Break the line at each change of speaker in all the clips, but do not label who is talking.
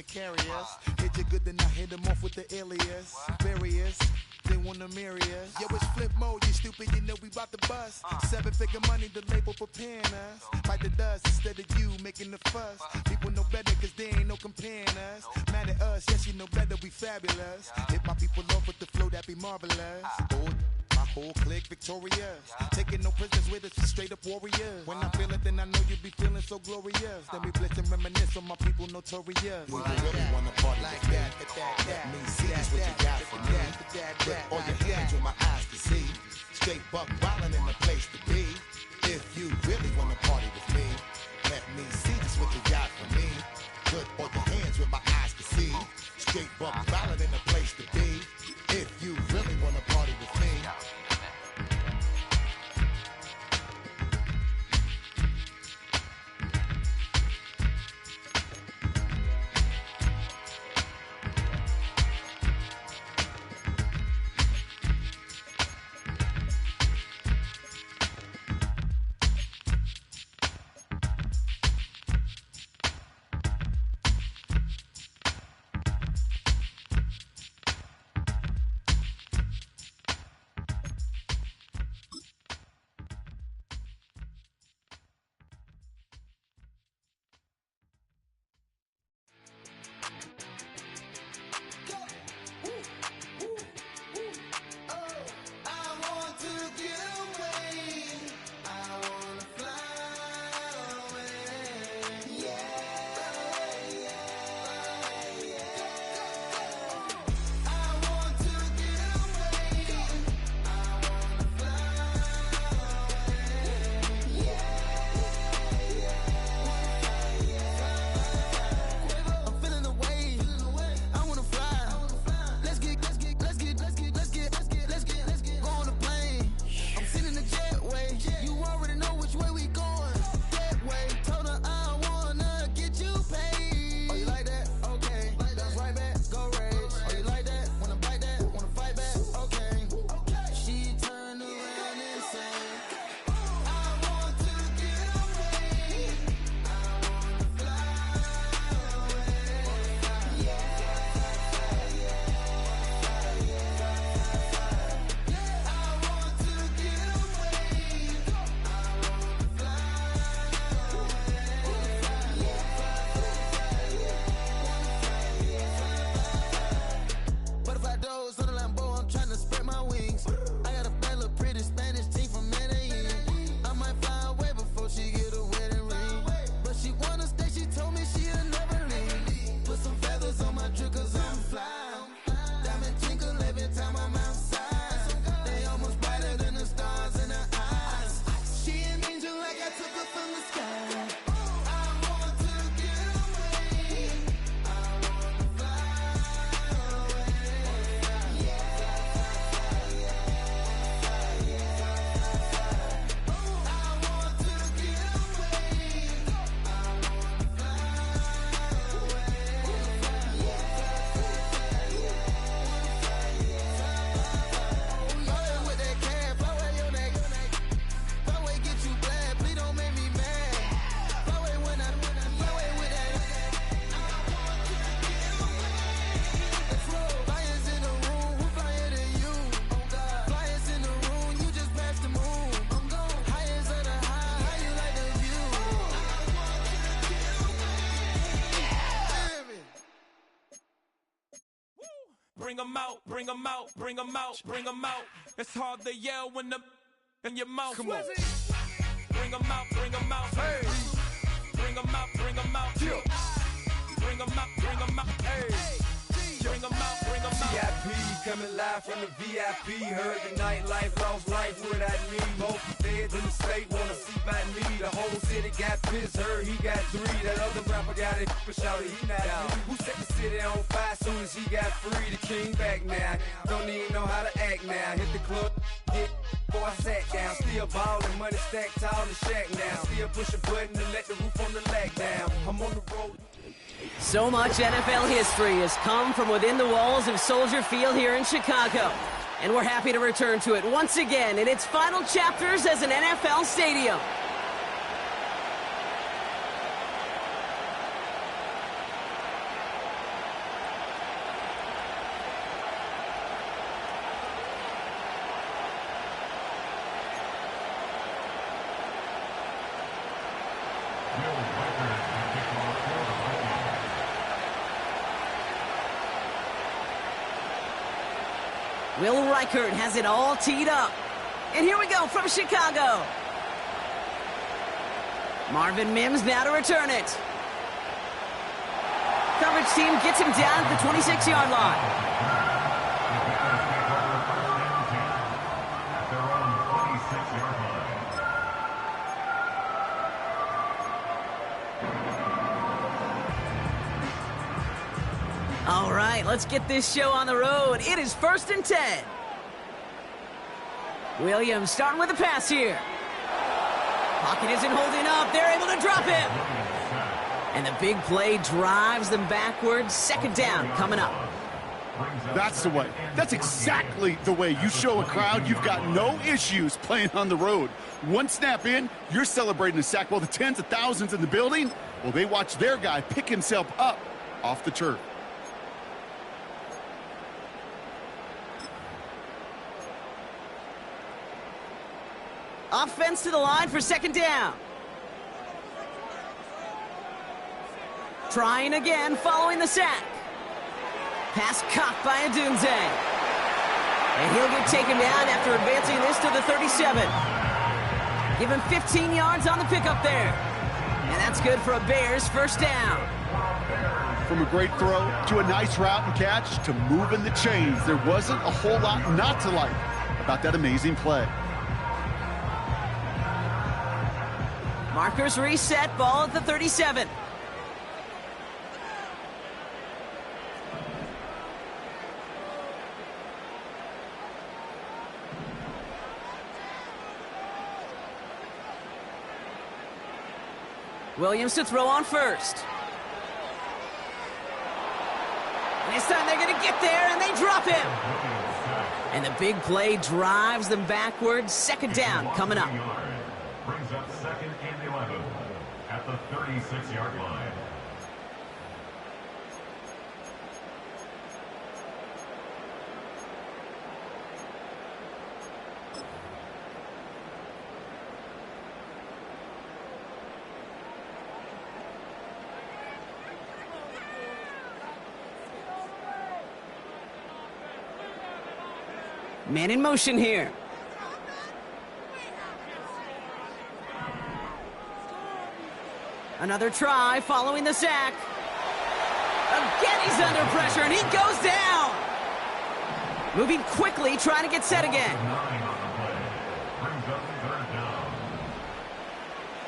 wanna carry us. Hit you good, then I hit them off with the alias. Various, they wanna marry us. Yo, it's flip mode, you stupid, you know we bout to bust. 7-figure money, the label preparing us. Fight the dust instead of you making the fuss. People know better, cause they ain't no comparing us. Mad at us, yes, you know better, we fabulous. Hit my people off with the flow, that be marvelous. My whole clique victorious. Taking no prisoners with us, straight up warriors. When I feel it, then I know you be feeling so glorious. Then we blitz and reminisce on my people notorious.
We really wanna party like that. Let me see just what you got for me. Put all your hands with my eyes to see. Straight buck wildin' in the place to be. If you really wanna party with me, let me see just what you got for me. Put all your hands with my eyes to see. Straight buck wildin' in the place to be. If you really wanna party with me.
Bring 'em out, bring 'em out, bring 'em out, bring 'em out. It's hard to yell when the in your mouth. Come on. Bring 'em out, bring 'em out. Hey. Bring 'em out, bring 'em out. Yeah. Bring 'em out, bring 'em out. Hey. Bring 'em out, bring 'em out.
VIP coming live from the VIP. Heard the nightlife, lost life without me. Both feds in the state wanna see by me. The whole city got pissed, heard he got 3. That other rapper got it, but shouted he not me. Who set the city on fire soon as he got free? The king back now, don't even know how to act now. Hit the club, hit before I sat down. Still ballin', money stacked tall in the shack now. Still push a button to let the roof on the lag down. I'm on the road.
So much NFL history has come from within the walls of Soldier Field here in Chicago. And we're happy to return to it once again in its final chapters as an NFL stadium. Will Reichert has it all teed up. And here we go from Chicago. Marvin Mims now to return it. Coverage team gets him down at the 26-yard line. All right, let's get this show on the road. It is 1st and 10. Williams starting with a pass here. Pocket isn't holding up. They're able to drop him. And the big play drives them backwards. 2nd down coming up.
That's the way. That's exactly the way you show a crowd you've got no issues playing on the road. One snap in, you're celebrating a sack. While the tens of thousands in the building, well, they watch their guy pick himself up off the turf.
Offense to the line for 2nd down. Trying again following the sack. Pass caught by Adunze. And he'll get taken down after advancing this to the 37. Give him 15 yards on the pickup there. And that's good for a Bears 1st down.
From a great throw to a nice route and catch to moving the chains, there wasn't a whole lot not to like about that amazing play.
Markers reset, ball at the 37. Williams to throw on first. And this time they're going to get there, and they drop him. And the big play drives them backwards. 2nd down coming up.
Brings up 2nd and 11 at the 36-yard line.
Man in motion here. Another try following the sack. Again, he's under pressure, and he goes down. Moving quickly, trying to get set again.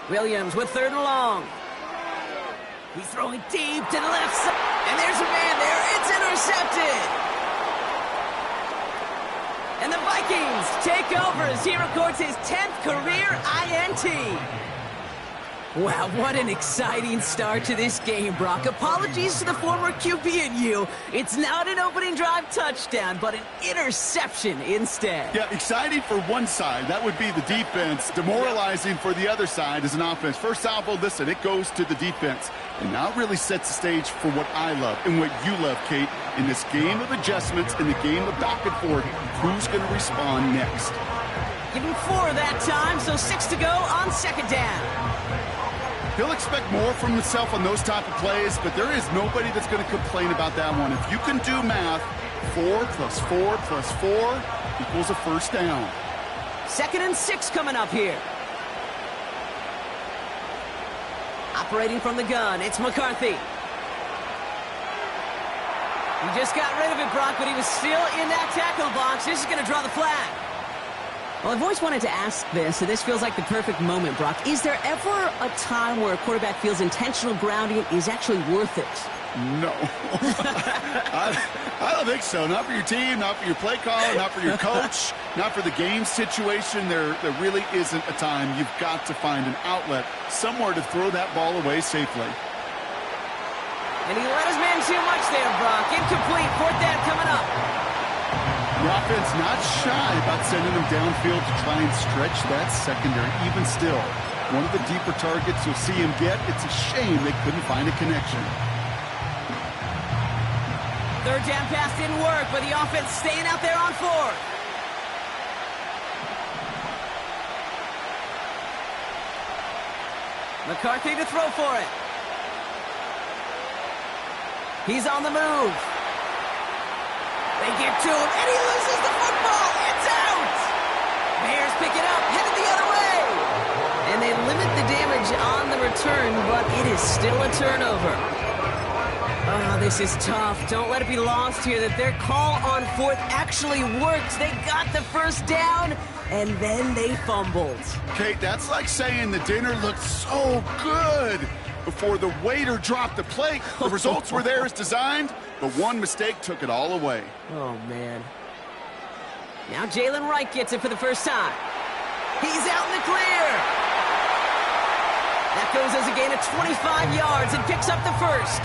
Williams with 3rd and long. He's throwing deep to the left side. And there's a man there. It's intercepted. And the Vikings take over as he records his 10th career INT. Wow, what an exciting start to this game, Brock. Apologies to the former QB and you. It's not an opening drive touchdown, but an interception instead.
Yeah, exciting for one side. That would be the defense. Demoralizing for the other side as an offense. First salvo, listen, it goes to the defense. And now it really sets the stage for what I love and what you love, Kate, in this game of adjustments, in the game of back and forth. Who's going to respond next?
Give him 4 that time, so 6 to go on 2nd down.
He'll expect more from himself on those type of plays, but there is nobody that's going to complain about that one. If you can do math, 4 plus 4 plus 4 equals a 1st down.
2nd and 6 coming up here. Operating from the gun, it's McCarthy. He just got rid of it, Brock, but he was still in that tackle box. This is going to draw the flag. Well, I've always wanted to ask this, and this feels like the perfect moment, Brock. Is there ever a time where a quarterback feels intentional grounding is actually worth it?
No. I don't think so. Not for your team, not for your play caller, not for your coach, not for the game situation. There really isn't a time. You've got to find an outlet, somewhere to throw that ball away safely.
And he let his man too much there, Brock. Incomplete. 4th down coming up.
The offense not shy about sending them downfield to try and stretch that secondary. Even still, one of the deeper targets you'll see him get. It's a shame they couldn't find a connection.
3rd down pass didn't work, but the offense staying out there on 4th. McCarthy to throw for it. He's on the move. They get to him, and he loses the football. It's out. Bears pick it up, headed the other way. And they limit the damage on the return, but it is still a turnover. Oh, this is tough. Don't let it be lost here that their call on fourth actually worked. They got the first down, and then they fumbled.
Kate, that's like saying the dinner looked so good before the waiter dropped the plate. The results were there as designed, but one mistake took it all away.
Oh, man. Now Jalen Wright gets it for the first time. He's out in the clear. That goes as a gain of 25 yards and picks up the first.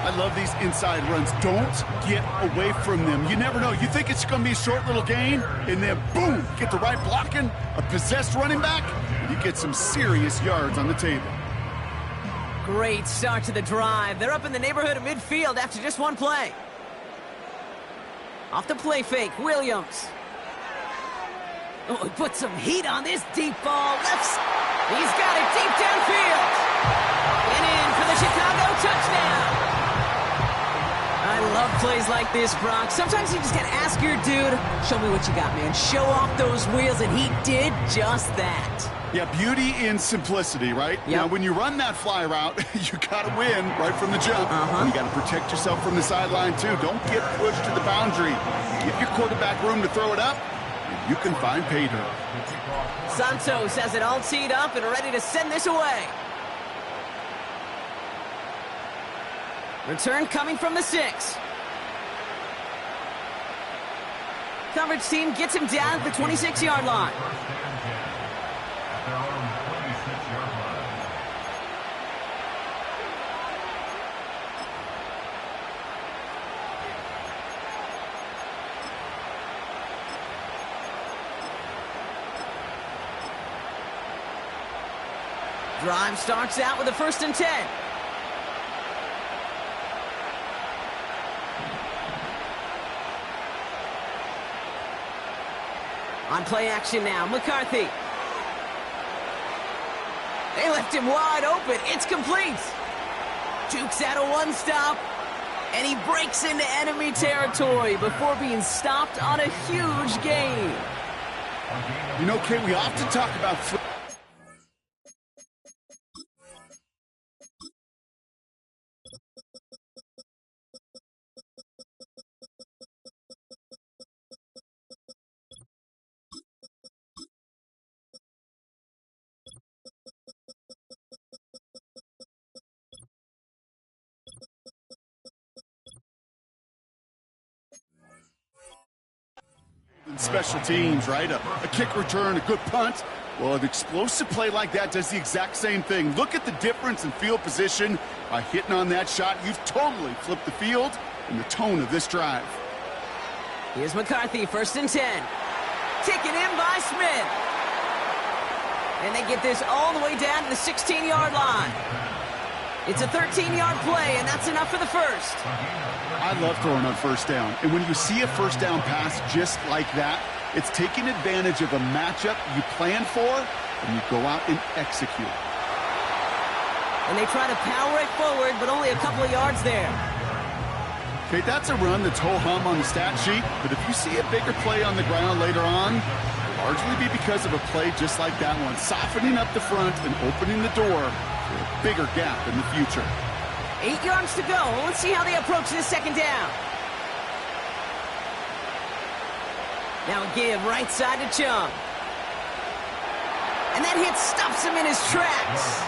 I love these inside runs. Don't get away from them. You never know. You think it's going to be a short little gain, and then boom, get the right blocking, a possessed running back, and you get some serious yards on the table.
Great start to the drive. They're up in the neighborhood of midfield after just one play. Off the play fake, Williams. Oh, he put some heat on this deep ball. He's got it deep downfield. And in for the Chicago touchdown. I love plays like this, Brock. Sometimes you just got to ask your dude, show me what you got, man. Show off those wheels, and he did just that.
Yeah, beauty in simplicity, right?
Yep.
Now, when you run that fly route, you got to win right from the jump. You got to protect yourself from the sideline, too. Don't get pushed to the boundary. Give your quarterback room to throw it up, and you can find pay dirt.
Santos has it all teed up and ready to send this away. Return coming from the 6. Coverage team gets him down at the 26-yard line.
At their own 26-yard line.
Drive starts out with a 1st and 10. On play action now, McCarthy. They left him wide open. It's complete. Jukes out a one-stop, and he breaks into enemy territory before being stopped on a huge gain.
You know, Kate, we often talk about... special teams, right? A kick return, a good punt. Well, an explosive play like that does the exact same thing. Look at the difference in field position. By hitting on that shot, you've totally flipped the field and the tone of this drive.
Here's McCarthy, 1st and 10. Taken in by Smith. And they get this all the way down to the 16-yard line. It's a 13-yard play, and that's enough for the first.
I love throwing on 1st down. And when you see a 1st down pass just like that, it's taking advantage of a matchup you plan for, and you go out and execute.
And they try to power it forward, but only a couple of yards there.
Okay, that's a run that's ho-hum on the stat sheet, but if you see a bigger play on the ground later on, it'll largely be because of a play just like that one, softening up the front and opening the door for a bigger gap in the future.
8 yards to go. Let's see how they approach this 2nd down. Now a give right side to Chung. And that hit stops him in his tracks.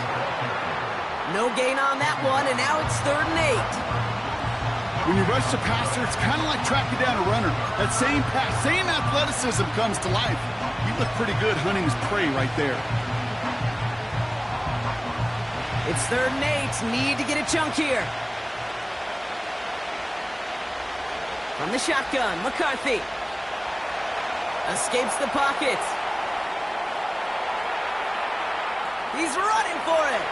No gain on that one, and now it's 3rd and 8.
When you rush the passer, it's kind of like tracking down a runner. That same pass, same athleticism comes to life. You look pretty good hunting his prey right there.
It's 3rd and 8. Need to get a chunk here. From the shotgun, McCarthy. Escapes the pocket. He's running for it.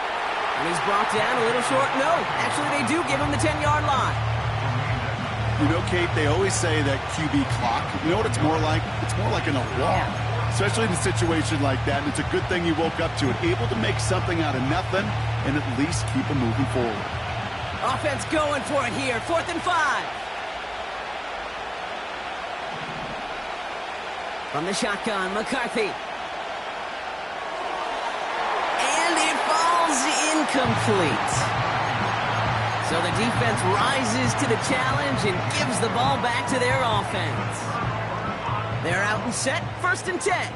And he's brought down a little short. No, actually they do give him the 10-yard line.
You know, Kate, they always say that QB clock, you know what it's more like? It's more like an alarm, especially in a situation like that. And it's a good thing you woke up to it, able to make something out of nothing and at least keep them moving forward.
Offense going for it here, 4th and 5. From the shotgun, McCarthy. And it falls incomplete. So the defense rises to the challenge and gives the ball back to their offense. They're out and set, 1st and 10.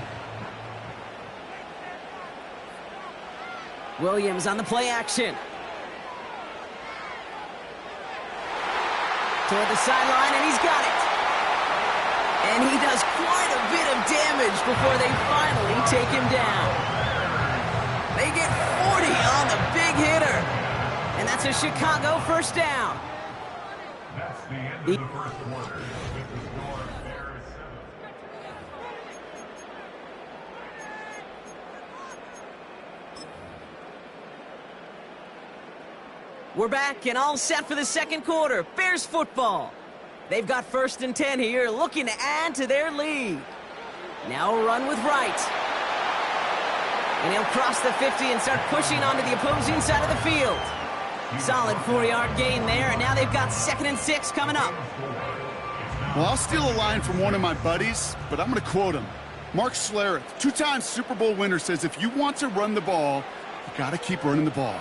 Williams on the play action. Toward the sideline, and he's got it. And he does quite a bit of damage before they finally take him down. They get 40 on the big hitter. And that's a Chicago 1st down.
That's the end of the first quarter. With the score, Bears 7.
We're back and all set for the 2nd quarter. Bears football. They've got 1st and 10 here, looking to add to their lead. Now a run with Wright. And he'll cross the 50 and start pushing onto the opposing side of the field. Solid 4-yard gain there, and now they've got 2nd and 6 coming up.
Well, I'll steal a line from one of my buddies, but I'm going to quote him. Mark Schlereth, 2-time Super Bowl winner, says if you want to run the ball, you got to keep running the ball.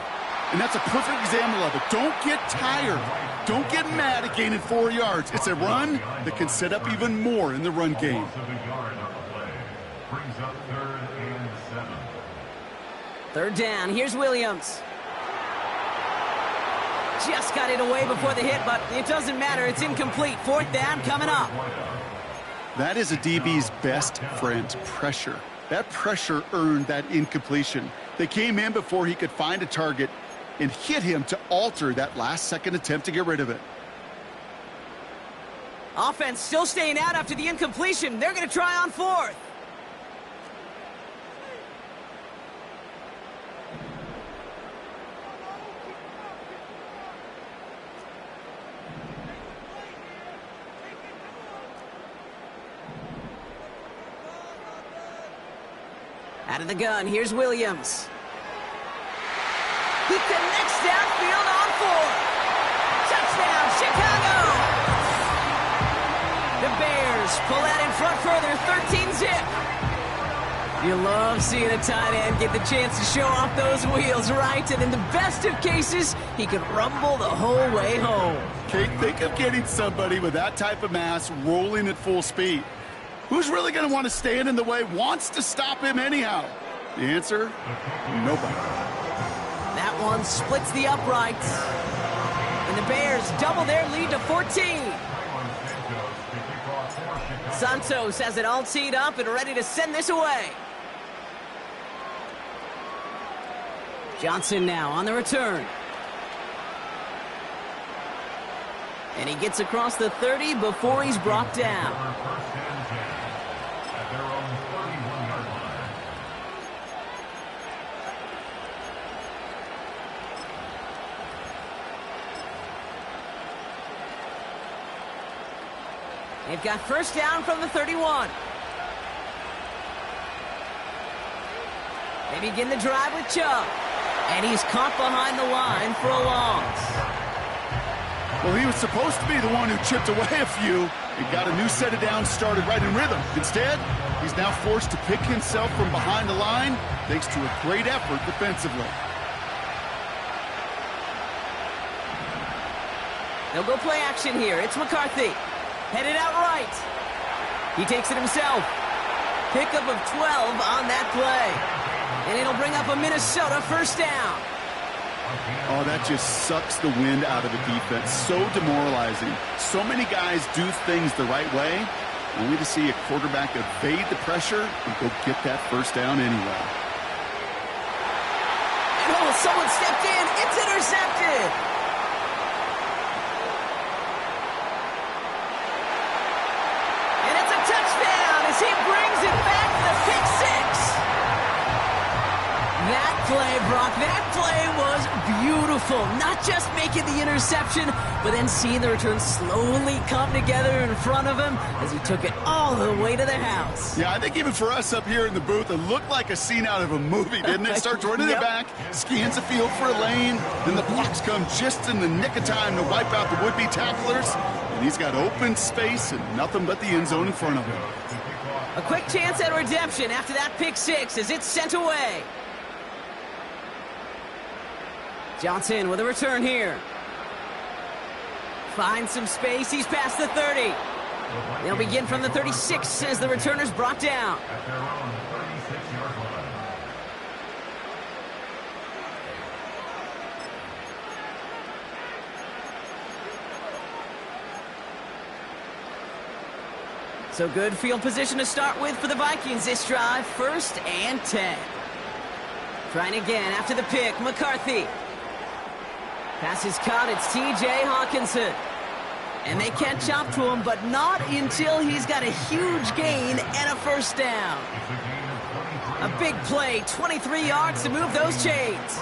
And that's a perfect example of it. Don't get tired. Don't get mad at gaining 4 yards. It's a run that can set up even more in the run game.
Loss of a yard on the play. Brings up 3rd and 7.
3rd down, here's Williams. Just got it away before the hit, but it doesn't matter. It's incomplete. 4th down coming up.
That is a DB's best friend, pressure. That pressure earned that incompletion. They came in before he could find a target and hit him to alter that last-second attempt to get rid of it.
Offense still staying out after the incompletion. They're going to try on 4th. Out of the gun, here's Williams. He connects downfield on 4th. Touchdown, Chicago! The Bears pull that in front further, 13-zip. You love seeing a tight end get the chance to show off those wheels, right? And in the best of cases, he can rumble the whole way home.
Kate, think of getting somebody with that type of mass rolling at full speed. Who's really going to want to stand in the way, wants to stop him anyhow? The answer? Nobody.
That one splits the uprights. And the Bears double their lead to 14. Santos has it all teed up and ready to send this away. Johnson now on the return. And he gets across the 30 before he's brought down. They've got 1st down from the 31. They begin the drive with Chubb. And he's caught behind the line for a loss.
Well, he was supposed to be the one who chipped away a few and got a new set of downs started right in rhythm. Instead, he's now forced to pick himself from behind the line thanks to a great effort defensively.
They'll go play action here. It's McCarthy. Headed out right. He takes it himself. Pickup of 12 on that play. And it'll bring up a Minnesota 1st down.
Oh, that just sucks the wind out of the defense. So demoralizing. So many guys do things the right way, only to see a quarterback evade the pressure and go get that 1st down anyway.
And oh, someone stepped in. It's intercepted. And it's a touchdown as he brings it back to the pick 6. That play, Brock, that play was beautiful. Not just making the interception, but then seeing the return slowly come together in front of him as he took it all the way to the house.
Yeah, I think even for us up here in the booth, it looked like a scene out of a movie, didn't it? Starts running it back, scans the field for a lane, then the blocks come just in the nick of time to wipe out the would-be tacklers, and he's got open space and nothing but the end zone in front of him.
A quick chance at redemption after that pick six as it's sent away. Johnson with a return here. Finds some space. He's past the 30. They'll begin from the 36 as the returner's brought down.
At their own 36-yard line.
So good field position to start with for the Vikings this drive. 1st and 10. Trying again after the pick. McCarthy. Pass is caught. It's T.J. Hawkinson. And they catch up to him, but not until he's got a huge gain and a first down. A big play, 23 yards to move those chains.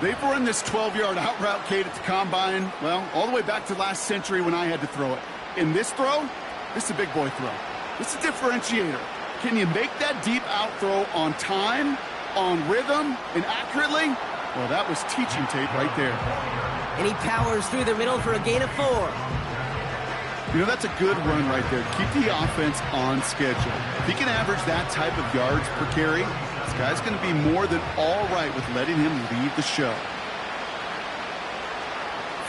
They've run this 12-yard out route, Kate, at the combine, well, all the way back to last century when I had to throw it. In this throw, this is a big boy throw. This is a differentiator. Can you make that deep out throw on time, on rhythm, and accurately? Well, that was teaching tape right there.
And he powers through the middle for a gain of 4.
You know, that's a good run right there. Keep the offense on schedule. If he can average that type of yards per carry, this guy's going to be more than all right with letting him lead the show.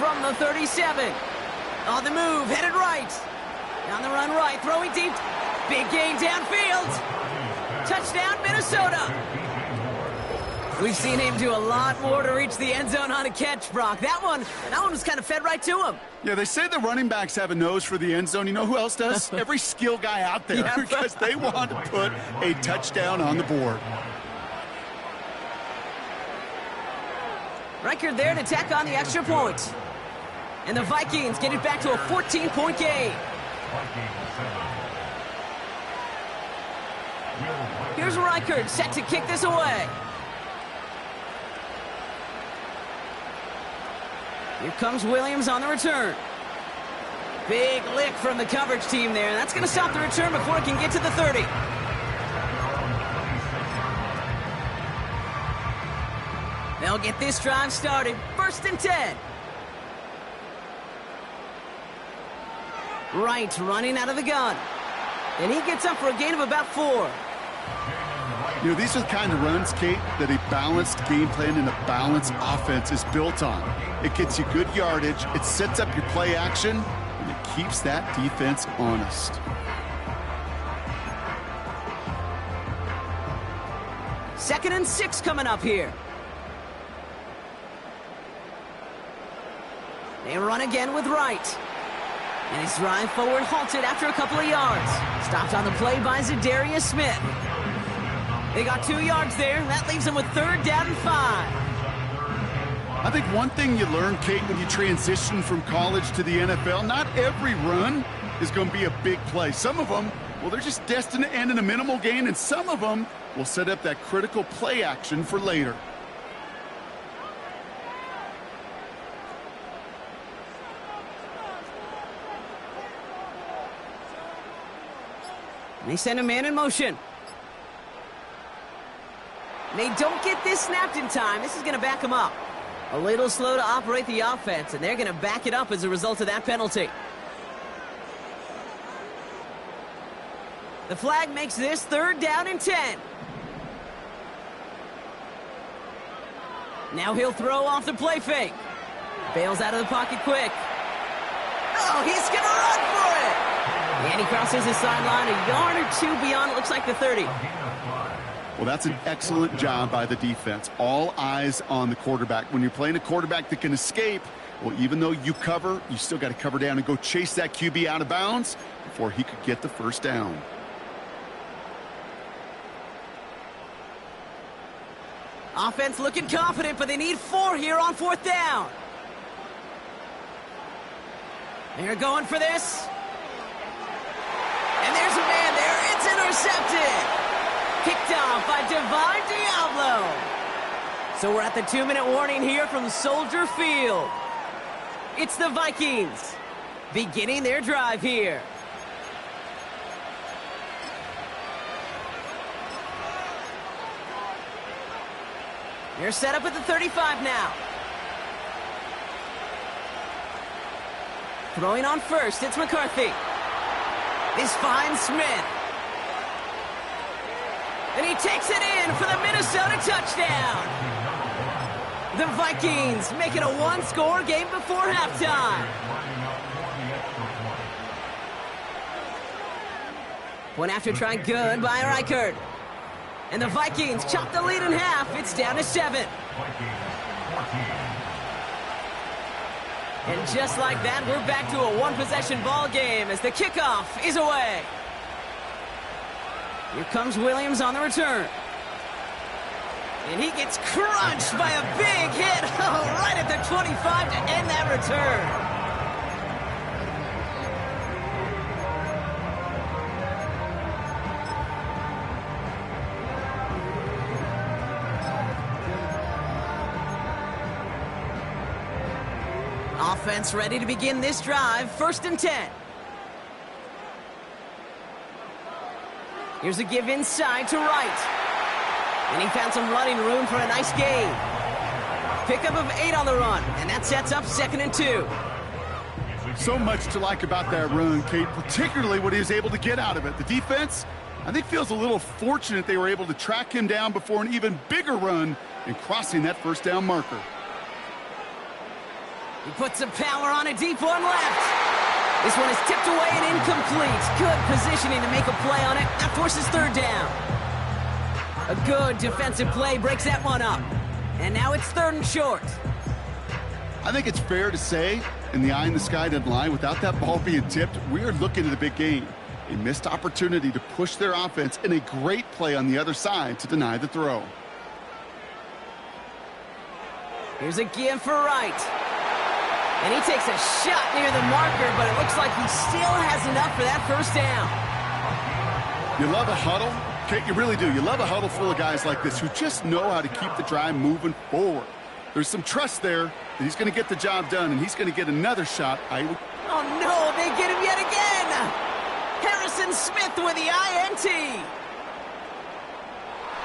From the 37. On the move, headed right. On the run right, throwing deep. Big gain downfield. Touchdown, Minnesota. We've seen him do a lot more to reach the end zone on a catch, Brock. That one was kind of fed right to him.
Yeah, they say the running backs have a nose for the end zone. You know who else does? Every skill guy out there,
Yeah.
because they want to put a touchdown on the board.
Riker there to tack on the extra point. And the Vikings get it back to a 14-point game. Here's Reichert set to kick this away. Here comes Williams on the return. Big lick from the coverage team there. That's going to stop the return before it can get to the 30. They'll get this drive started. 1st and 10. Wright running out of the gun. And he gets up for a gain of about 4.
You know, these are the kind of runs, Kate, that a balanced game plan and a balanced offense is built on. It gets you good yardage, it sets up your play action, and it keeps that defense honest.
Second and 6 coming up here. They run again with Wright. And his drive forward halted after a couple of yards. Stopped on the play by Zadarius Smith. They got 2 yards there. That leaves them with 3rd down and 5.
I think one thing you learn, Kate, when you transition from college to the NFL, not every run is going to be a big play. Some of them, well, they're just destined to end in a minimal gain, and some of them will set up that critical play action for later.
They send a man in motion. They don't get this snapped in time. This is going to back them up. A little slow to operate the offense, and they're going to back it up as a result of that penalty. The flag makes this 3rd down and 10. Now he'll throw off the play fake. Bails out of the pocket quick. Oh, he's going to run for it! And he crosses the sideline a yard or 2 beyond, it looks like the 30.
Well, that's an excellent job by the defense. All eyes on the quarterback. When you're playing a quarterback that can escape, well, even though you cover, you still got to cover down and go chase that QB out of bounds before he could get the first down.
Offense looking confident, but they need 4 here on 4th down. They're going for this. And there's a man there. It's intercepted. Kicked off by Divine Diablo. So we're at the 2-minute warning here from Soldier Field. It's the Vikings beginning their drive here. They're set up at the 35 now. Throwing on first, it's McCarthy. This finds Smith. And he takes it in for the Minnesota touchdown. The Vikings make it a one-score game before halftime. One after try good by Reichert. And the Vikings chop the lead in half. It's down to 7. And just like that, we're back to a one-possession ball game as the kickoff is away. Here comes Williams on the return. And he gets crunched by a big hit right at the 25 to end that return. Offense ready to begin this drive. 1st and 10. Here's a give inside to Wright. And he found some running room for a nice gain. Pickup of 8 on the run, and that sets up 2nd and 2.
So much to like about that run, Kate, particularly what he was able to get out of it. The defense, I think, feels a little fortunate they were able to track him down before an even bigger run and crossing that 1st down marker.
He puts some power on a deep one left. This one is tipped away and incomplete. Good positioning to make a play on it. That forces 3rd down. A good defensive play breaks that one up. And now it's 3rd and short.
I think it's fair to say, in the eye in the sky doesn't lie, without that ball being tipped, we are looking at a big game. A missed opportunity to push their offense and a great play on the other side to deny the throw.
Here's a give for Wright. And he takes a shot near the marker, but it looks like he still has enough for that 1st down.
You love a huddle? Kate, you really do. You love a huddle full of guys like this who just know how to keep the drive moving forward. There's some trust there that he's going to get the job done, and he's going to get another shot.
Oh, no, they get him yet again. Harrison Smith with the INT.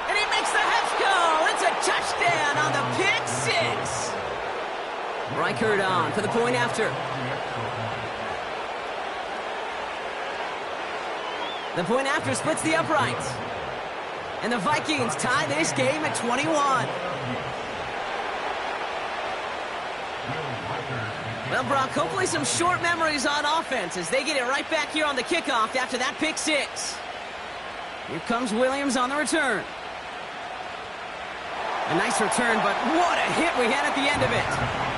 And he makes the Hef goal. It's a touchdown on the pick 6. Reichert on for the point after. The point after splits the uprights. And the Vikings tie this game at 21. Well, Brock, hopefully some short memories on offense as they get it right back here on the kickoff after that pick 6. Here comes Williams on the return. A nice return, but what a hit we had at the end of it.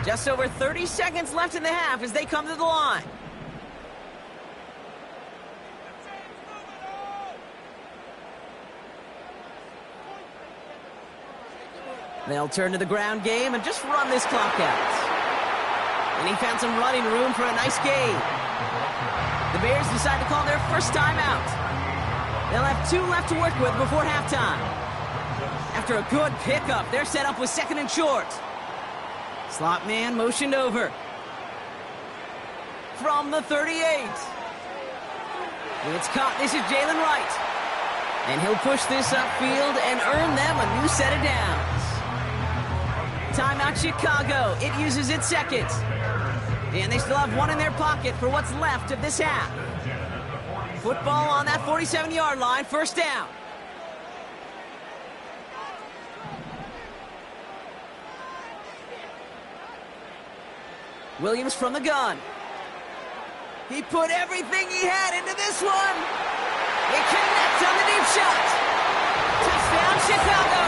Just over 30 seconds left in the half as they come to the line. They'll turn to the ground game and just run this clock out. And he found some running room for a nice gain. The Bears decide to call their first timeout. They'll have 2 left to work with before halftime. After a good pickup, they're set up with 2nd and short. Slot man motioned over. From the 38. It's caught. This is Jalen Wright. And he'll push this upfield and earn them a new set of downs. Timeout Chicago. It uses its 2nd. And they still have 1 in their pocket for what's left of this half. Football on that 47-yard line. 1st down. Williams from the gun. He put everything he had into this one. He connects on the deep shot. Touchdown, Chicago.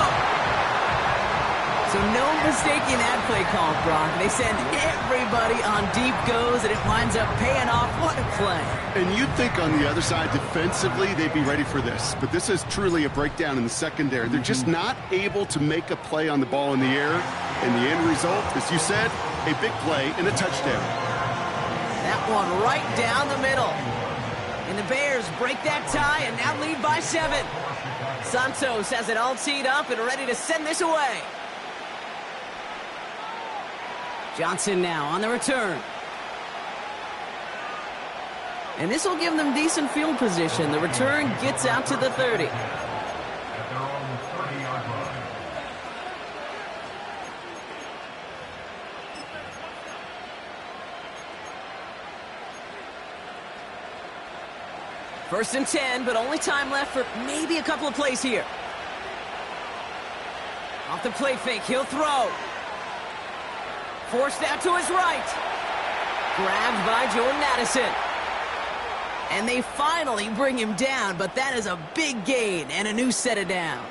So no mistaking that play call, Brock. They send everybody on deep goes, and it winds up paying off. What a play.
And you'd think on the other side, defensively, they'd be ready for this. But this is truly a breakdown in the secondary. They're just not able to make a play on the ball in the air. And the end result, as you said, a big play and a touchdown.
That one right down the middle. And the Bears break that tie and now lead by 7. Santos has it all teed up and ready to send this away. Johnson now on the return. And this will give them decent field position. The return gets out to the 30.
At their own 30-yard line.
First and 10, but only time left for maybe a couple of plays here. Off the play fake, he'll throw. Forced out to his right. Grabbed by Jordan Addison. And they finally bring him down, but that is a big gain and a new set of downs.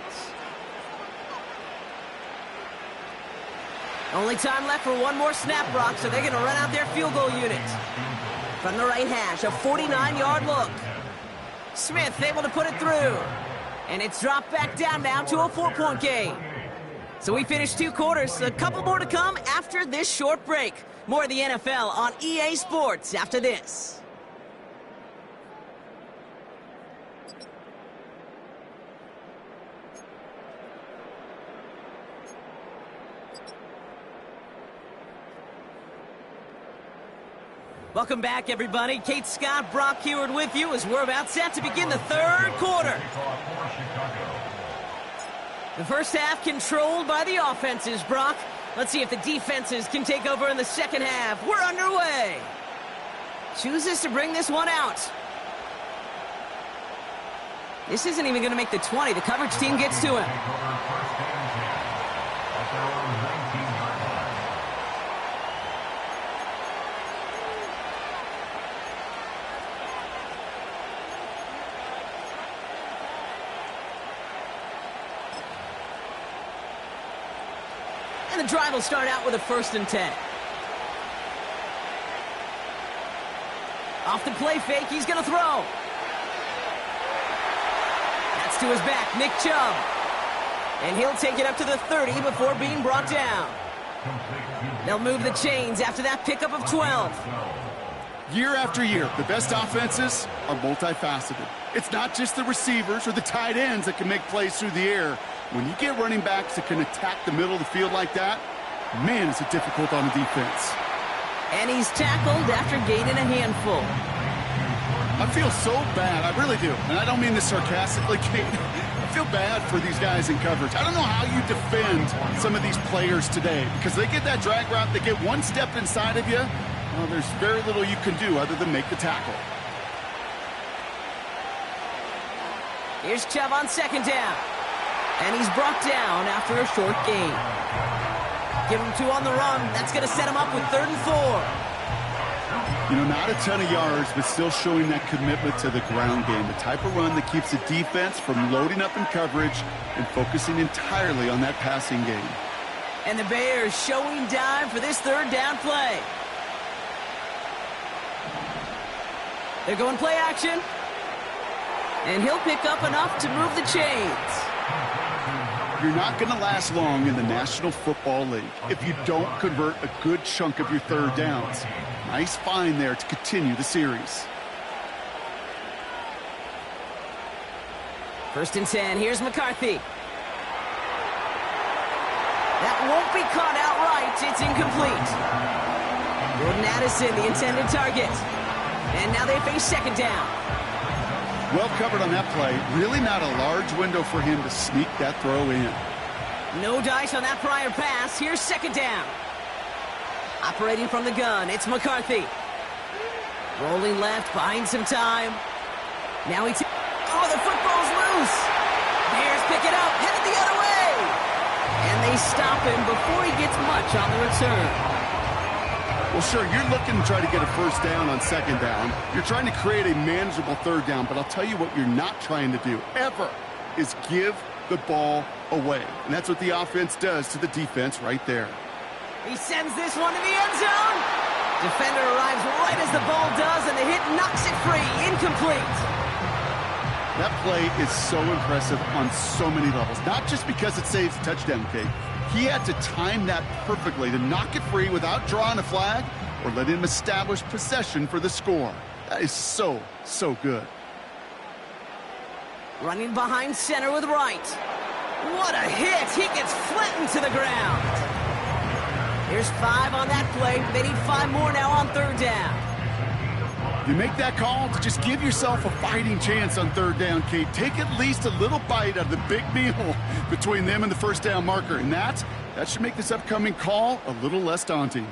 Only time left for one more snap, Brock, so they're going to run out their field goal unit. From the right hash, a 49-yard look. Smith able to put it through. And it's dropped back down now to a 4-point game. So we finished 2 quarters. A couple more to come after this short break. More of the NFL on EA Sports after this. Welcome back, everybody. Kate Scott, Brock Heward with you as we're about set to begin the third quarter. The first half controlled by the offenses, Brock. Let's see if the defenses can take over in the second half. We're underway. Chooses to bring this one out. This isn't even going to make the 20. The coverage team gets to him. And the drive will start out with a 1st and 10. Off the play fake, he's going to throw. That's to his back, Nick Chubb. And he'll take it up to the 30 before being brought down. They'll move the chains after that pickup of 12.
Year after year, the best offenses are multifaceted. It's not just the receivers or the tight ends that can make plays through the air. When you get running backs that can attack the middle of the field like that, man, is it difficult on the defense.
And he's tackled after gaining a handful.
I feel so bad, I really do. And I don't mean this sarcastically, Kate. I feel bad for these guys in coverage. I don't know how you defend some of these players today, because they get that drag route, they get one step inside of you, well, there's very little you can do other than make the tackle.
Here's Chubb on 2nd down. And he's brought down after a short gain. Give him 2 on the run. That's going to set him up with 3rd and 4.
You know, not a ton of yards, but still showing that commitment to the ground game. The type of run that keeps the defense from loading up in coverage and focusing entirely on that passing game.
And the Bears showing dive for this 3rd down play. They're going play action. And he'll pick up enough to move the chains.
You're not going to last long in the National Football League if you don't convert a good chunk of your 3rd downs. Nice find there to continue the series.
1st and 10. Here's McCarthy. That won't be caught outright. It's incomplete. Jordan Addison, the intended target. And now they face 2nd down.
Well covered on that play. Really not a large window for him to sneak that throw in.
No dice on that prior pass. Here's 2nd down. Operating from the gun, it's McCarthy. Rolling left, buying some time. Now the football's loose. Bears pick it up, headed the other way. And they stop him before he gets much on the return.
Well, sure, you're looking to try to get a 1st down on 2nd down. You're trying to create a manageable 3rd down, but I'll tell you what you're not trying to do, ever, is give the ball away. And that's what the offense does to the defense right there.
He sends this one to the end zone. Defender arrives right as the ball does, and the hit knocks it free. Incomplete.
That play is so impressive on so many levels, not just because it saves a touchdown, Kate. He had to time that perfectly to knock it free without drawing a flag or letting him establish possession for the score. That is so, so good.
Running behind center with right. What a hit. He gets flattened to the ground. Here's 5 on that play. They need 5 more now on 3rd down.
You make that call to just give yourself a fighting chance on third down, Kate. Take at least a little bite out of the big meal between them and the first down marker. And that should make this upcoming call a little less daunting.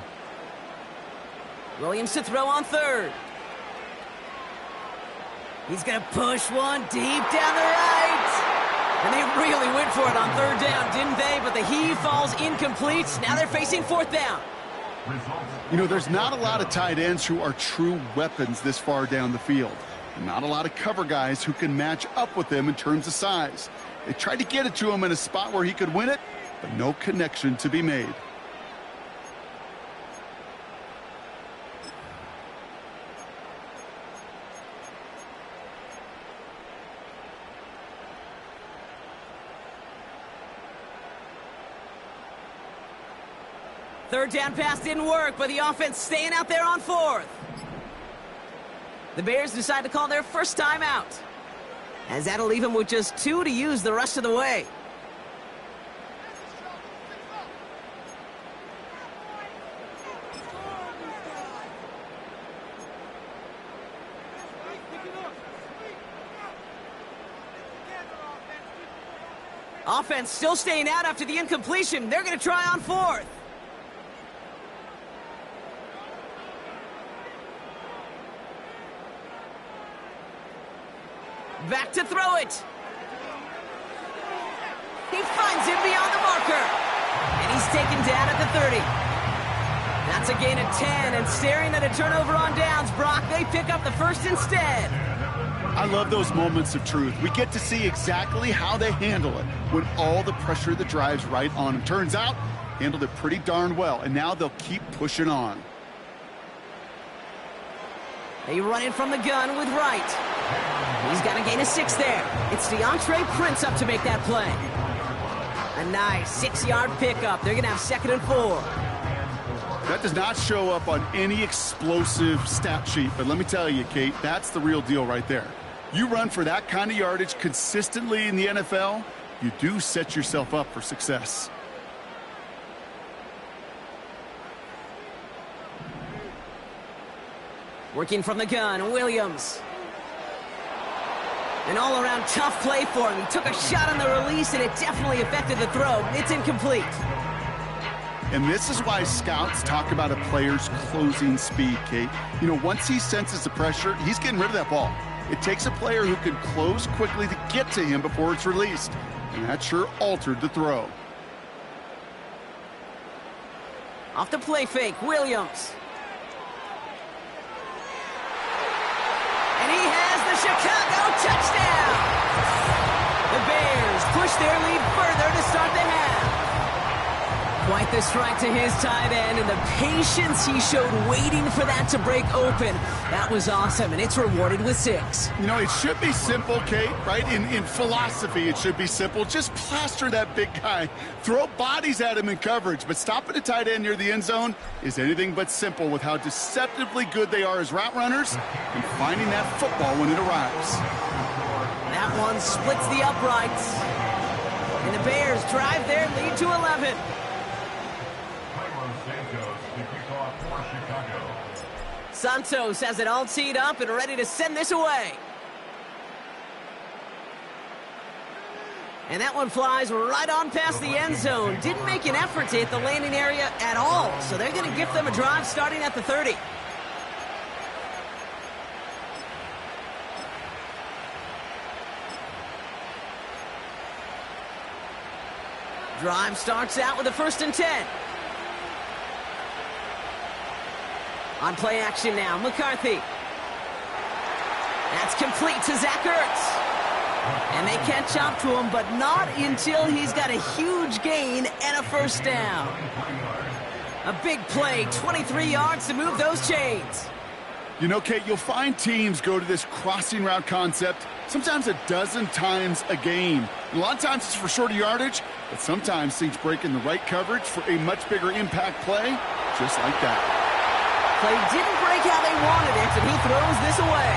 Williams to throw on third. He's going to push one deep down the right. And they really went for it on third down, didn't they? But the heave falls incomplete. Now they're facing fourth down.
You know, there's not a lot of tight ends who are true weapons this far down the field. And not a lot of cover guys who can match up with them in terms of size. They tried to get it to him in a spot where he could win it, but no connection to be made.
Third down pass didn't work, but the offense staying out there on fourth. The Bears decide to call their first timeout, as that'll leave them with just 2 to use the rest of the way. Offense still staying out after the incompletion. They're going to try on fourth. Back to throw it. He finds him beyond the marker. And he's taken down at the 30. That's a gain of 10, and staring at a turnover on downs, Brock, they pick up the first instead.
I love those moments of truth. We get to see exactly how they handle it when all the pressure that drives right on them. Turns out, handled it pretty darn well, and now they'll keep pushing on.
They run in from the gun with Wright. He's got a gain of 6 there. It's DeAndre Prince up to make that play. A nice 6-yard pickup. They're going to have 2nd and 4.
That does not show up on any explosive stat sheet, but let me tell you, Kate, that's the real deal right there. You run for that kind of yardage consistently in the NFL, you do set yourself up for success.
Working from the gun, Williams. An all-around tough play for him. He took a shot on the release, and it definitely affected the throw. It's incomplete.
And this is why scouts talk about a player's closing speed, Kate. You know, once he senses the pressure, he's getting rid of that ball. It takes a player who can close quickly to get to him before it's released. And that sure altered the throw.
Off the play fake, Williams. And he has the Chicago touchdown! The Bears push their lead further to start the half. Quite the strike to his tight end, and the patience he showed waiting for that to break open. That was awesome, and it's rewarded with 6.
You know, it should be simple, Kate, right? In philosophy, it should be simple. Just plaster that big guy. Throw bodies at him in coverage, but stopping a tight end near the end zone is anything but simple with how deceptively good they are as route runners and finding that football when it arrives.
That one splits the uprights, and the Bears drive their lead to 11. Santos has it all teed up and ready to send this away. And that one flies right on past the end zone. Didn't make an effort to hit the landing area at all, so they're going to give them a drive starting at the 30. Drive starts out with a 1st and 10. On play action now, McCarthy. That's complete to Zach Ertz. And they catch up to him, but not until he's got a huge gain and a 1st down. A big play, 23 yards to move those chains.
You know, Kate, you'll find teams go to this crossing route concept sometimes a dozen times a game. A lot of times it's for shorter yardage, but sometimes things break in the right coverage for a much bigger impact play, just like that.
Play didn't break how they wanted it, and he throws this away.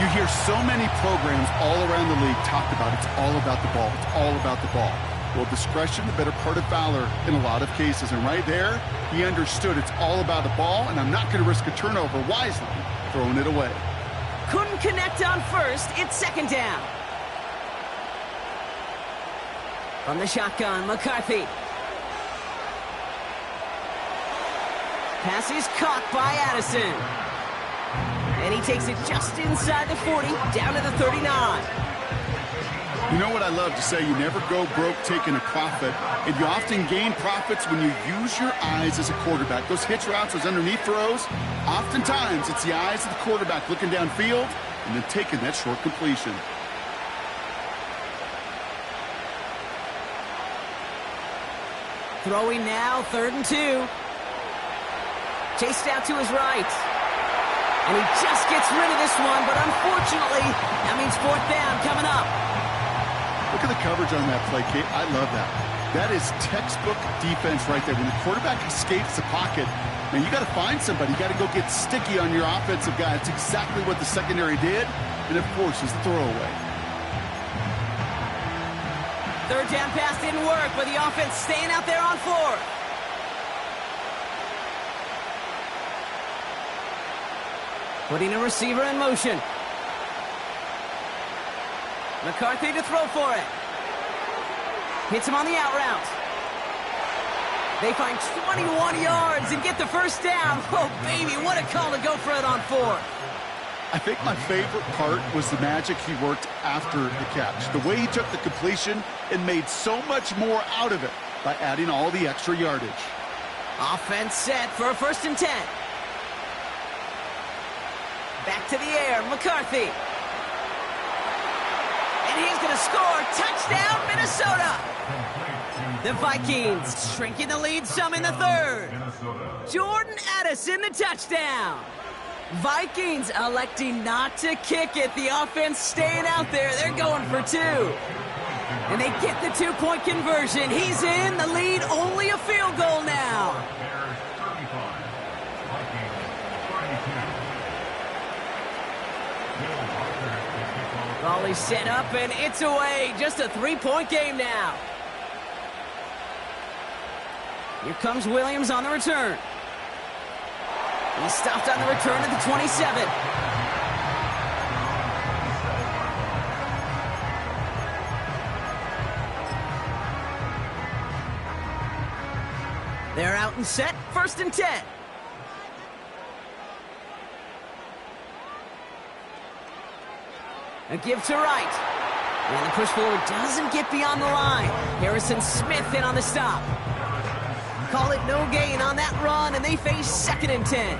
You hear so many programs all around the league talk about it's all about the ball. It's all about the ball. Well, discretion, the better part of valor in a lot of cases. And right there, he understood it's all about the ball, and I'm not going to risk a turnover wisely. throwing it away.
Couldn't connect on first. It's second down. From the shotgun, McCarthy. Pass is caught by Addison. And he takes it just inside the 40, down to the 39.
You know what I love to say? You never go broke taking a profit, and you often gain profits when you use your eyes as a quarterback. Those hitch routes, those underneath throws, oftentimes it's the eyes of the quarterback looking downfield and then taking that short completion.
Throwing now, 3rd and 2. Chased out to his right. And he just gets rid of this one, but unfortunately, that means 4th down coming up.
Look at the coverage on that play, Kate. I love that. That is textbook defense right there. When the quarterback escapes the pocket, man, you got to find somebody. You got to go get sticky on your offensive guy. It's exactly what the secondary did, and of course, is the throwaway.
3rd down pass didn't work, but the offense staying out there on 4th. Putting a receiver in motion. McCarthy to throw for it. Hits him on the out route. They find 21 yards and get the 1st down. Oh, baby, what a call to go for it on 4th.
I think my favorite part was the magic he worked after the catch. The way he took the completion and made so much more out of it by adding all the extra yardage.
Offense set for a 1st and 10. Back to the air, McCarthy. And he's going to score. Touchdown, Minnesota. The Vikings shrinking the lead some in the 3rd. Jordan Addison, the touchdown. Vikings electing not to kick it. The offense staying out there. They're going for 2. And they get the 2-point conversion. He's in the lead. Only a field goal now. Raleigh set up, and it's away. Just a 3-point game now. Here comes Williams on the return. He stopped on the return at the 27. They're out and set. 1st and 10. A give to right. And the push forward doesn't get beyond the line. Harrison Smith in on the stop. Call it no gain on that run, and they face 2nd and 10.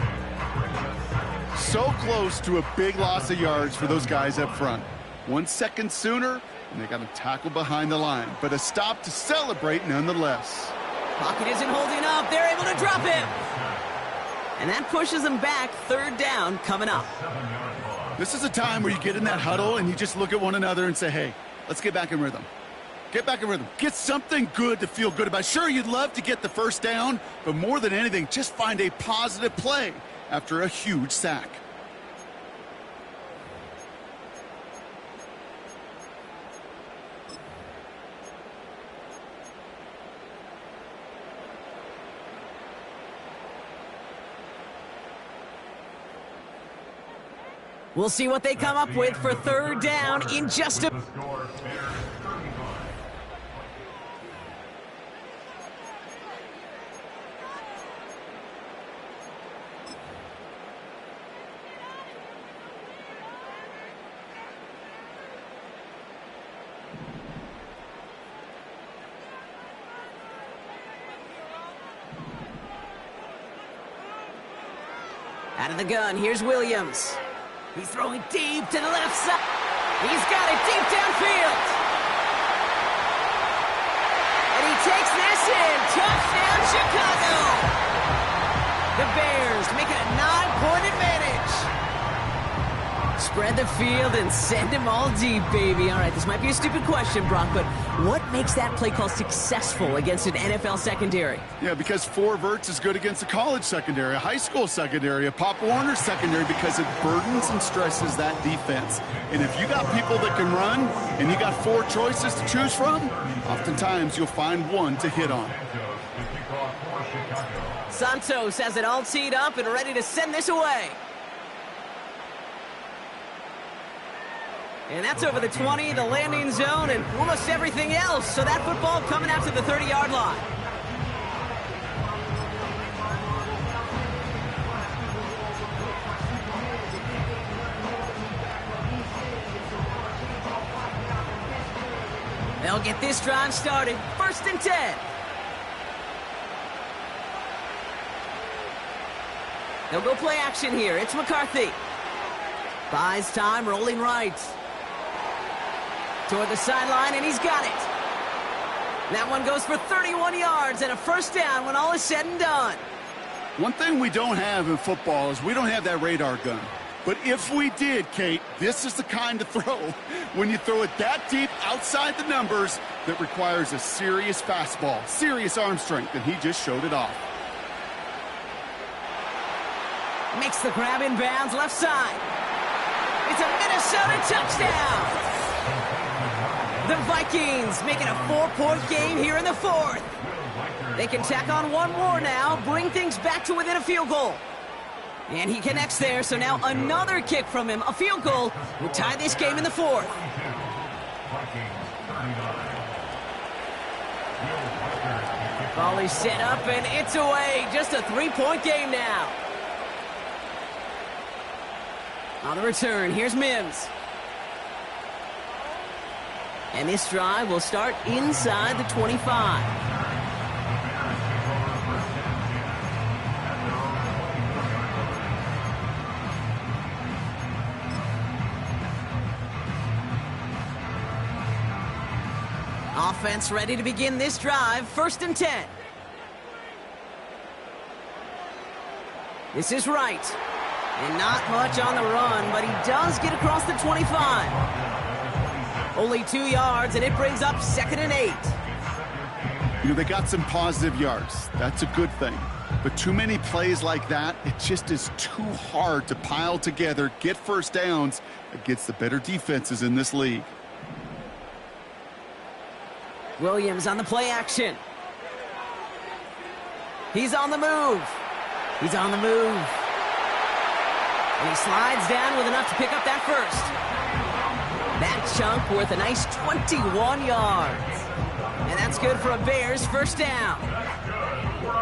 So close to a big loss of yards for those guys up front. 1 second sooner, and they got a tackle behind the line. But a stop to celebrate nonetheless.
Pocket isn't holding up. They're able to drop him. And that pushes them back. 3rd down coming up.
This is a time where you get in that huddle and you just look at one another and say, hey, let's get back in rhythm. Get back in rhythm. Get something good to feel good about. Sure, you'd love to get the 1st down, but more than anything, just find a positive play after a huge sack.
We'll see what they come up with for 3rd down in just a... Out of the gun, here's Williams. He's throwing deep to the left side. He's got it deep downfield. And he takes this in. Touchdown, Chicago. The Bears make it a 9-point advantage. Spread the field and send them all deep, baby. All right, this might be a stupid question, Brock, but what makes that play call successful against an NFL secondary?
Yeah, because 4 verts is good against a college secondary, a high school secondary, a Pop Warner secondary, because it burdens and stresses that defense. And if you got people that can run and you got 4 choices to choose from, oftentimes you'll find one to hit on.
Santos has it all teed up and ready to send this away. And that's over the 20, the landing zone, and almost everything else. So that football coming out to the 30-yard line. They'll get this drive started. 1st and 10. They'll go play action here. It's McCarthy. Buys time, rolling right. Toward the sideline, and he's got it. That one goes for 31 yards and a 1st down when all is said and done.
One thing we don't have in football is we don't have that radar gun. But if we did, Kate, this is the kind of throw, when you throw it that deep outside the numbers, that requires a serious fastball, serious arm strength, and he just showed it off.
Makes the grab in bounds, left side. It's a Minnesota touchdown. The Vikings making a 4-point game here in the 4th. They can tack on one more now, bring things back to within a field goal. And he connects there, so now another kick from him, a field goal, will tie this game in the 4th. Ball is set up, and it's away. Just a 3-point game now. On the return, here's Mims. And this drive will start inside the 25. Offense ready to begin this drive. 1st and 10. This is right. And not much on the run, but he does get across the 25. Only 2 yards, and it brings up 2nd and 8.
You know, they got some positive yards. That's a good thing. But too many plays like that, it just is too hard to pile together, get 1st downs against the better defenses in this league.
Williams on the play action. He's on the move. He's on the move. And he slides down with enough to pick up that 1st. That chunk worth a nice 21 yards. And that's good for a Bears 1st down.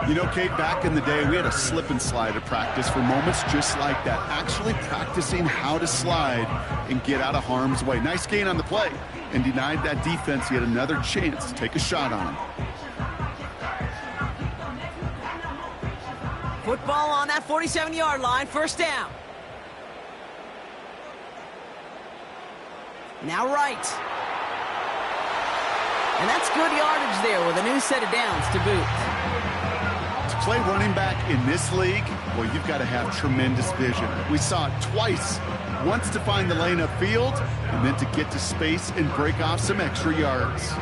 You know, Kate, back in the day, we had a slip and slide at practice for moments just like that. Actually practicing how to slide and get out of harm's way. Nice gain on the play, and denied that defense yet another chance to take a shot on him.
Football on that 47-yard line, 1st down. Now right. And that's good yardage there with a new set of downs to boot.
To play running back in this league, well, you've got to have tremendous vision. We saw it twice. Once to find the lane upfield, and then to get to space and break off some extra yards.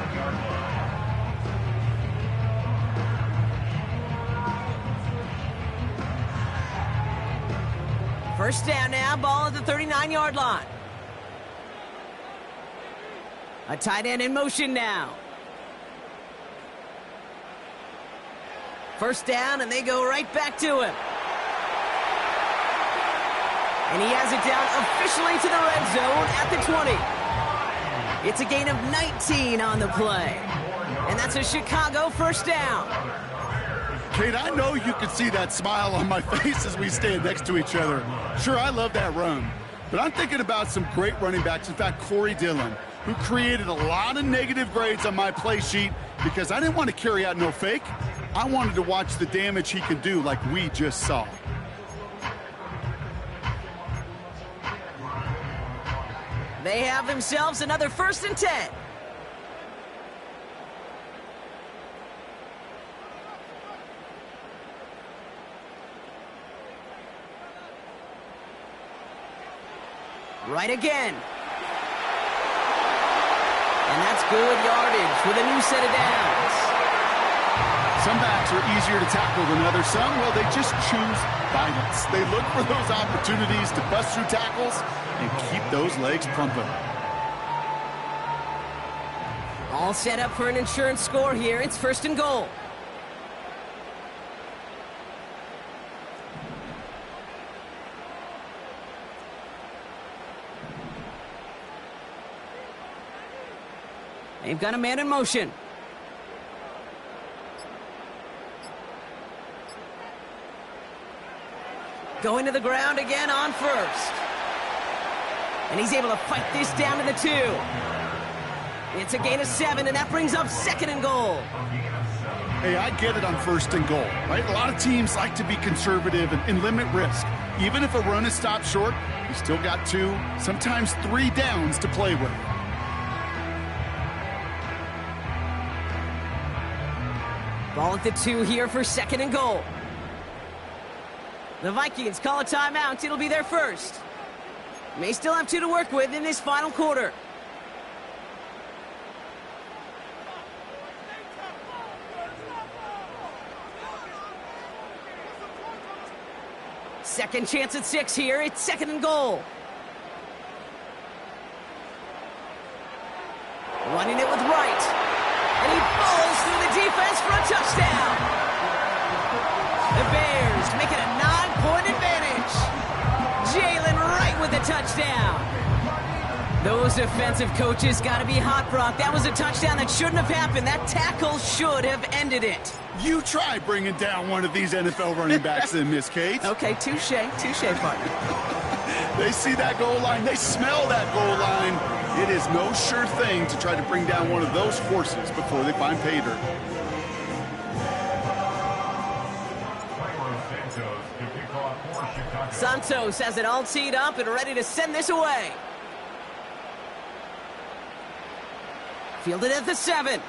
First down now, ball at the 39-yard line. A tight end in motion now. First down, and they go right back to him. And he has it down officially to the red zone at the 20. It's a gain of 19 on the play. And that's a Chicago 1st down.
Kate, I know you can see that smile on my face as we stand next to each other. Sure, I love that run. But I'm thinking about some great running backs. In fact, Corey Dillon, who created a lot of negative grades on my play sheet because I didn't want to carry out no fake. I wanted to watch the damage he could do like we just saw.
They have themselves another 1st and 10. Right again. And that's good yardage with a new set of downs.
Some backs are easier to tackle than others. Some, well, they just choose violence. They look for those opportunities to bust through tackles and keep those legs pumping.
All set up for an insurance score here. It's 1st and goal. They've got a man in motion. Going to the ground again on first. And he's able to fight this down to the 2. It's a gain of 7, and that brings up 2nd and goal.
Hey, I get it on 1st and goal, right? A lot of teams like to be conservative and limit risk. Even if a run is stopped short, you still got 2, sometimes 3 downs to play with.
Ball at the 2 here for 2nd and goal. The Vikings call a timeout. It'll be their first. May still have 2 to work with in this final quarter. Second chance at 6 here. It's 2nd and goal. Running it with Wright. And he falls through the defense for a touchdown. The Bears make it a 9-point advantage. Jalen Wright with the touchdown. Those defensive coaches got to be hot, Brock. That was a touchdown that shouldn't have happened. That tackle should have ended it.
You try bringing down one of these NFL running backs then, Miss Kate.
Okay, touche, partner.
They see that goal line. They smell that goal line. It is no sure thing to try to bring down one of those horses before they find pay dirt.
Santos has it all teed up and ready to send this away. Fielded at the 7.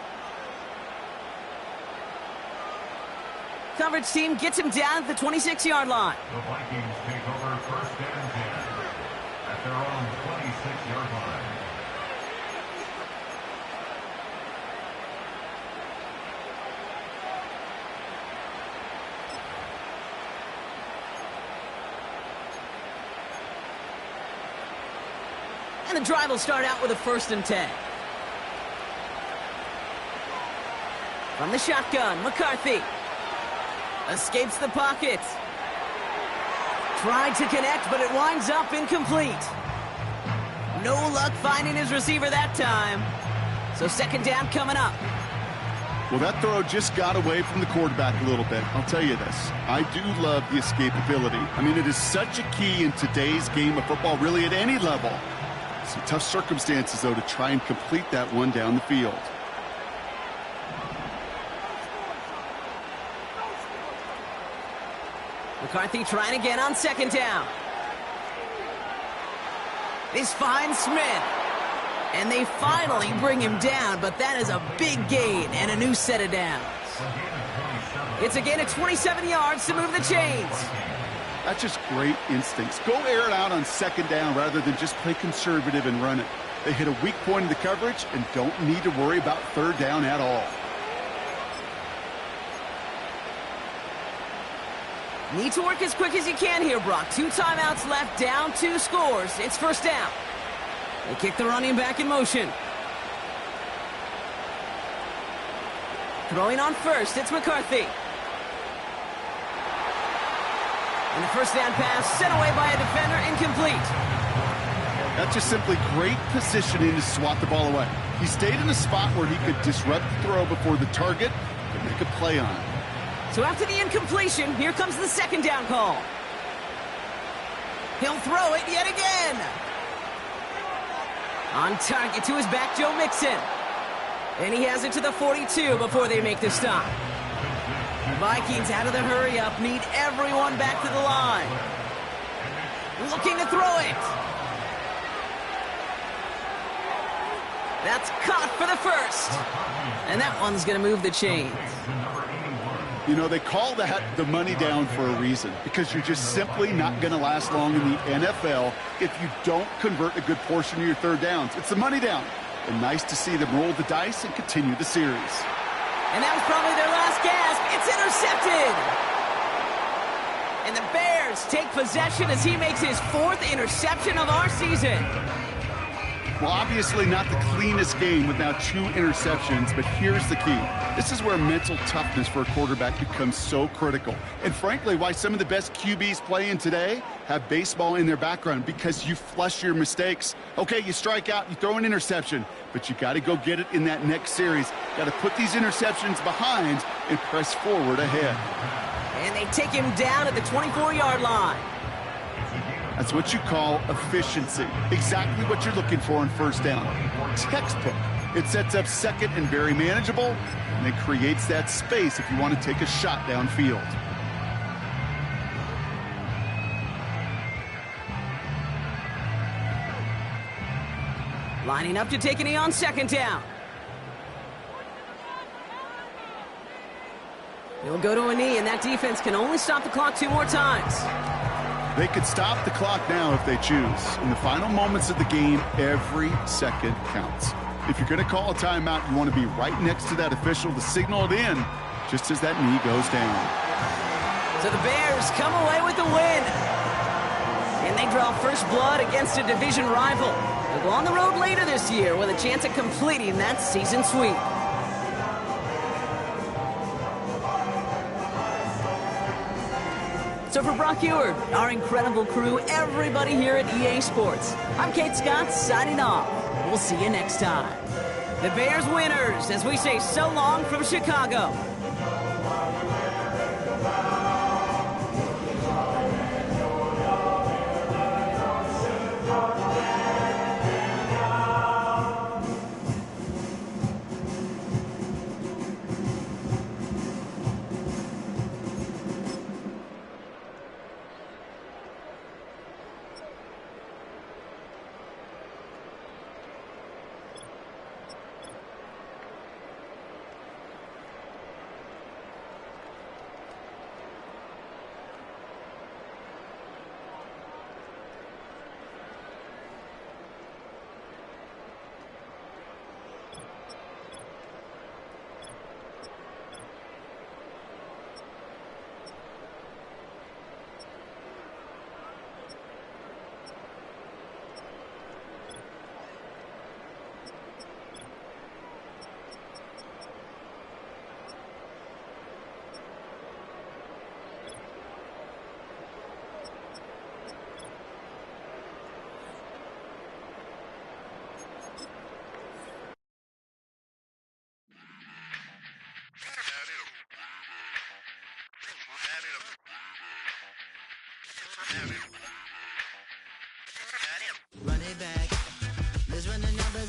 Coverage team gets him down at the 26-yard line.
The Vikings take over 1st and 10 at their own 26-yard line.
And the drive will start out with a 1st and 10. From the shotgun, McCarthy escapes the pocket. Tried to connect, but it winds up incomplete. No luck finding his receiver that time. So 2nd down coming up.
Well, that throw just got away from the quarterback a little bit. I'll tell you this. I do love the escapability. I mean, it is such a key in today's game of football, really at any level. Some tough circumstances, though, to try and complete that one down the field.
McCarthy trying again on 2nd down. This finds Smith. And they finally bring him down, but that is a big gain and a new set of downs. It's a gain of 27 yards to move the chains.
That's just great instincts. Go air it out on 2nd down rather than just play conservative and run it. They hit a weak point in the coverage and don't need to worry about 3rd down at all.
Need to work as quick as you can here, Brock. 2 timeouts left, down 2 scores. It's 1st down. They kick the running back in motion. Throwing on 1st, it's McCarthy. And the 1st down pass sent away by a defender, incomplete.
That's just simply great positioning to swat the ball away. He stayed in a spot where he could disrupt the throw before the target could make a play on it.
So after the incompletion, here comes the 2nd down call. He'll throw it yet again. On target to his back, Joe Mixon. And he has it to the 42 before they make the stop. Vikings out of the hurry-up, need everyone back to the line. Looking to throw it. That's caught for the 1st. And that one's going to move the chains.
You know, they call that the money down for a reason, because you're just simply not going to last long in the NFL if you don't convert a good portion of your 3rd downs. It's the money down. And nice to see them roll the dice and continue the series.
And that was probably their last gasp. It's intercepted. And the Bears take possession as he makes his 4th interception of our season.
Well, obviously not the cleanest game without 2 interceptions, but here's the key. This is where mental toughness for a quarterback becomes so critical. And frankly, why some of the best QBs playing today have baseball in their background, because you flush your mistakes. Okay, you strike out, you throw an interception, but you got to go get it in that next series. Got to put these interceptions behind and press forward ahead.
And they take him down at the 24-yard line.
That's what you call efficiency. Exactly what you're looking for on first down. Textbook. It sets up second and very manageable, and it creates that space if you want to take a shot downfield.
Lining up to take a knee on second down. He'll go to a knee, and that defense can only stop the clock 2 more times.
They could stop the clock now if they choose. In the final moments of the game, every second counts. If you're going to call a timeout, you want to be right next to that official to signal it in just as that knee goes down.
So the Bears come away with the win. And they draw first blood against a division rival. They'll go on the road later this year with a chance at completing that season sweep. So for Brock Ewart, our incredible crew, everybody here at EA Sports, I'm Kate Scott signing off. We'll see you next time. The Bears winners as we say so long from Chicago.
Run it back.